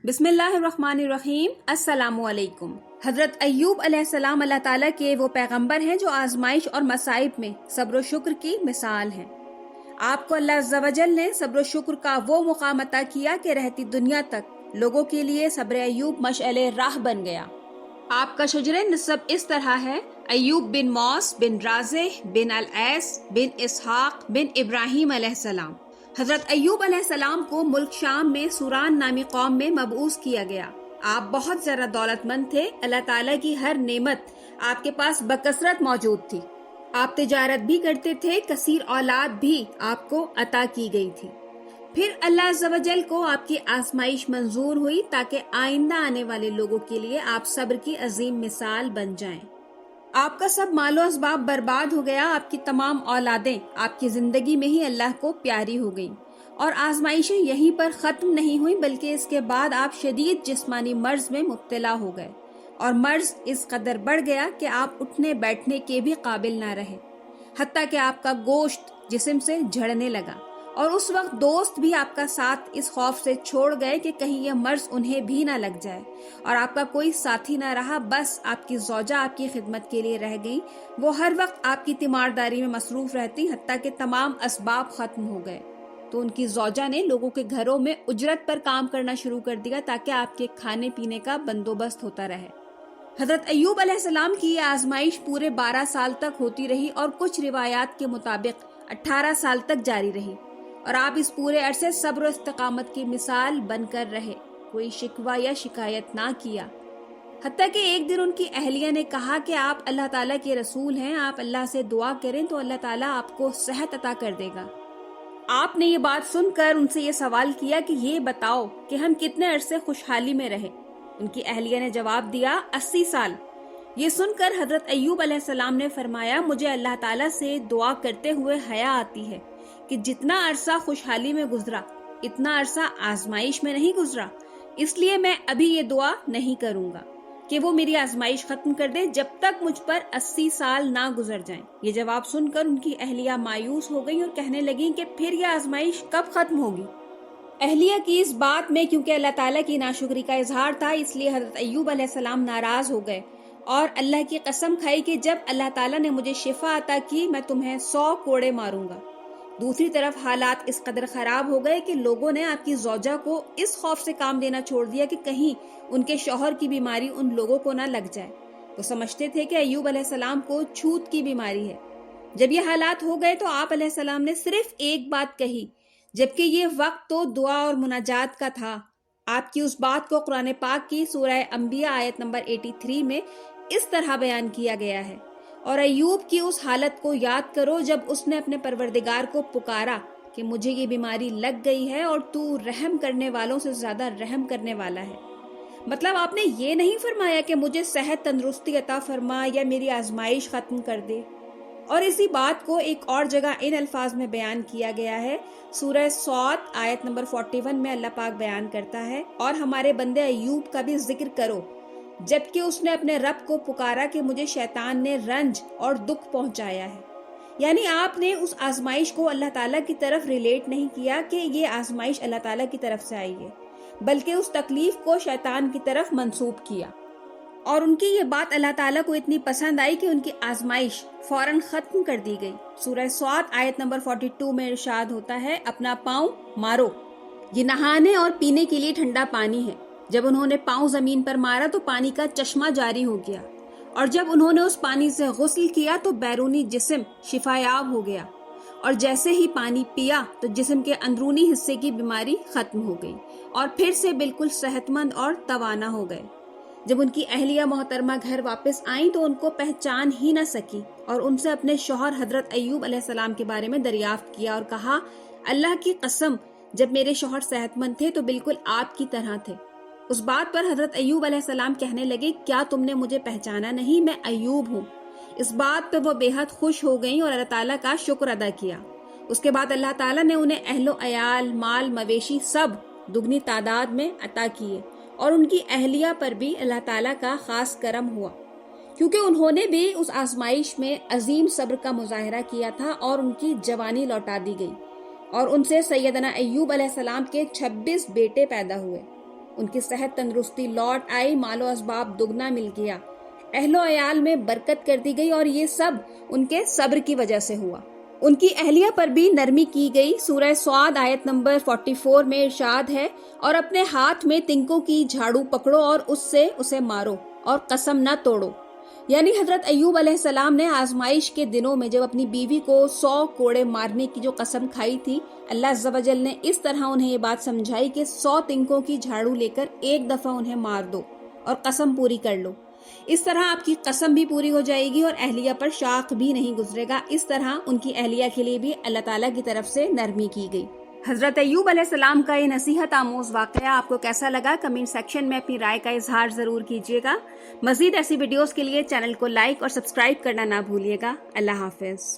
बिस्मिल्लाहिर्रहमानिर्रहीम। अस्सलामु अलैकुम। हजरत अय्यूब अलैहिस्सलाम अल्लाह ताला के वो पैगंबर हैं जो आजमाइश और मसाइब में सब्र शुक्र की मिसाल हैं। आपको अल्लाह अज़्ज़ा वजल ने सब्र शुक्र का वो मुकाम अता किया कि रहती दुनिया तक लोगों के लिए सब्र अय्यूब मशअले राह बन गया। आपका शुजरे नसब इस तरह है: अय्यूब बिन मौस बिन राज़ेह बिन अल-ऐस बिन इसहाक बिन इब्राहीम अलैहिस्सलाम। हजरत अय्यूब अलैहिस्सलाम को मुल्क शाम में सूरान नामी कौम में मबऊस किया गया। आप बहुत ज़्यादा दौलतमंद थे। अल्लाह ताला की हर नेमत आपके पास बकसरत मौजूद थी। आप तिजारत भी करते थे, कसीर औलाद भी आपको अता की गई थी। फिर अल्लाह अज़्ज़ा वजल को आपकी आजमाइश मंजूर हुई ताकि आइंदा आने वाले लोगों के लिए आप सब्र की अजीम मिसाल बन जाएं। आपका सब मालो असबाब बर्बाद हो गया। आपकी तमाम औलादें आपकी जिंदगी में ही अल्लाह को प्यारी हो गईं और आजमाइशें यहीं पर खत्म नहीं हुई, बल्कि इसके बाद आप शदीद जिस्मानी मर्ज में मुब्तला हो गए और मर्ज इस कदर बढ़ गया कि आप उठने बैठने के भी काबिल ना रहे, हत्ता कि आपका गोश्त जिस्म से झड़ने लगा। और उस वक्त दोस्त भी आपका साथ इस खौफ से छोड़ गए कि कहीं यह मर्ज उन्हें भी ना लग जाए, और आपका कोई साथी ना रहा। बस आपकी ज़ौजा आपकी खिदमत के लिए रह गई। वो हर वक्त आपकी तीमारदारी में मसरूफ रहती, हत्ता कि तमाम असबाब खत्म हो गए। तो उनकी ज़ौजा ने लोगों के घरों में उजरत पर काम करना शुरू कर दिया ताकि आपके खाने पीने का बंदोबस्त होता रहे। हजरत अय्यूब अलैहिस्सलाम की यह आजमाइश पूरे 12 साल तक होती रही और कुछ रिवायात के मुताबिक 18 साल तक जारी रही, और आप इस पूरे अरसे सब्र और इस्तिकामत की मिसाल बनकर रहे। कोई शिकवा या शिकायत ना किया, हत्ता कि एक दिन उनकी अहलिया ने कहा कि आप अल्लाह ताला के रसूल हैं, आप अल्लाह से दुआ करें तो अल्लाह ताला आपको सेहत अता कर देगा। आपने ये बात सुनकर उनसे ये सवाल किया कि ये बताओ कि हम कितने अरसे खुशहाली में रहे। उनकी अहलिया ने जवाब दिया, 80 साल। ये सुनकर हजरत अय्यूब अलैहिस्सलाम ने फरमाया, मुझे अल्लाह ताला से दुआ करते हुए हया आती है कि जितना अरसा खुशहाली में गुजरा इतना अरसा आजमाइश में नहीं गुजरा, इसलिए मैं अभी ये दुआ नहीं करूंगा कि वो मेरी आजमाइश खत्म कर दे जब तक मुझ पर 80 साल ना गुजर जाएं। ये जवाब सुनकर उनकी अहलिया मायूस हो गई और कहने लगी कि फिर यह आजमाइश कब खत्म होगी। अहलिया की इस बात में क्योंकि अल्लाह ताला की नाशुक्री का इजहार था, इसलिए हजरत अय्यूब अलैहिस्सलाम नाराज हो गए और अल्लाह की कसम खाई कि जब अल्लाह ताला ने मुझे शिफा अता की मैं तुम्हें 100 कोड़े मारूंगा। दूसरी तरफ हालात इस कदर खराब हो गए कि लोगों ने आपकी ज़ौजा को इस खौफ से काम देना छोड़ दिया कि कहीं उनके शौहर की बीमारी उन लोगों को ना लग जाए। तो समझते थे कि अय्यूब अलैहिस्सलाम को छूत की बीमारी है। जब ये हालात हो गए तो आप अलैहिस्सलाम ने सिर्फ एक बात कही, जबकि ये वक्त तो दुआ और मुनाजात का था। आपकी उस बात को कुरान पाक की सूरह अंबिया आयत नंबर 83 में इस तरह बयान किया गया है, और अय्यूब की उस हालत को याद करो जब उसने अपने परवरदिगार को पुकारा कि मुझे ये बीमारी लग गई है और तू रहम करने वालों से ज्यादा रहम करने वाला है। मतलब आपने ये नहीं फरमाया कि मुझे सेहत तंदुरुस्ती अता फरमा या मेरी आजमाइश खत्म कर दे। और इसी बात को एक और जगह इन अल्फाज में बयान किया गया है। सूरह सौद आयत नंबर 41 में अल्लाह पाक बयान करता है, और हमारे बंदे अय्यूब का भी जिक्र करो जबकि उसने अपने रब को पुकारा कि मुझे शैतान ने रंज और दुख पहुंचाया है। यानी आपने उस आजमाइश को अल्लाह ताला की तरफ रिलेट नहीं किया कि ये आजमाइश अल्लाह ताला की तरफ से आई है, बल्कि उस तकलीफ को शैतान की तरफ मंसूब किया। और उनकी ये बात अल्लाह ताला को इतनी पसंद आई कि उनकी आजमाइश फौरन खत्म कर दी गई। सूरह सौद आयत नंबर 42 में इरशाद होता है, अपना पाँव मारो, ये नहाने और पीने के लिए ठंडा पानी है। जब उन्होंने पाँव जमीन पर मारा तो पानी का चश्मा जारी हो गया, और जब उन्होंने उस पानी से गुस्ल किया तो बैरूनी जिस्म शिफायाब हो गया, और जैसे ही पानी पिया तो जिस्म के अंदरूनी हिस्से की बीमारी खत्म हो गई और फिर से बिल्कुल सेहतमंद और तवाना हो गए। जब उनकी अहलिया मोहतरमा घर वापस आई तो उनको पहचान ही न सकी, और उनसे अपने शौहर हजरत अय्यूब अलैहिस्सलाम के बारे में दरियाफ्त किया और कहा, अल्लाह की कसम जब मेरे शौहर सेहतमंद थे तो बिल्कुल आपकी तरह थे। उस बात पर हजरत अय्यूब अलैहिस्सलाम कहने लगे, क्या तुमने मुझे पहचाना नहीं? मैं अय्यूब हूँ। इस बात पे वो बेहद खुश हो गईं और अल्लाह ताला का शुक्र अदा किया। उसके बाद अल्लाह ताला ने उन्हें अहलो अयाल, माल मवेशी सब दुगनी तादाद में अता किए, और उनकी अहलिया पर भी अल्लाह ताला का खास करम हुआ, क्योंकि उन्होंने भी उस आजमाइश में अजीम सब्र का मुजाहिरा किया था और उनकी जवानी लौटा दी गई, और उनसे सैयदना अय्यूब अलैहिस्सलाम के 26 बेटे पैदा हुए। उनकी सेहत तंदुरुस्ती लौट आई, मालो असबाब दुगना मिल गया, अहलो अयाल में बरकत कर दी गई और ये सब उनके सब्र की वजह से हुआ। उनकी अहलिया पर भी नरमी की गई। सूरह स्वाद आयत नंबर 44 में इरशाद है, और अपने हाथ में तिनकों की झाड़ू पकड़ो और उससे उसे मारो और कसम न तोड़ो। यानी हजरत अय्यूब अलैहिस्सलाम ने आजमाइश के दिनों में जब अपनी बीवी को 100 कोड़े मारने की जो कसम खाई थी, अल्लाह अज़्ज़ा वजल ने इस तरह उन्हें ये बात समझाई कि 100 तिनकों की झाड़ू लेकर एक दफा उन्हें मार दो और कसम पूरी कर लो। इस तरह आपकी कसम भी पूरी हो जाएगी और अहलिया पर शाख भी नहीं गुजरेगा। इस तरह उनकी अहलिया के लिए भी अल्लाह ताला की तरफ से नरमी की गई। हजरत अय्यूब अलैहिस्सलाम का ये नसीहत आमोज वाकया आपको कैसा लगा, कमेंट सेक्शन में अपनी राय का इजहार जरूर कीजिएगा। मजीद ऐसी वीडियोस के लिए चैनल को लाइक और सब्सक्राइब करना ना भूलिएगा। अल्लाह हाफिज।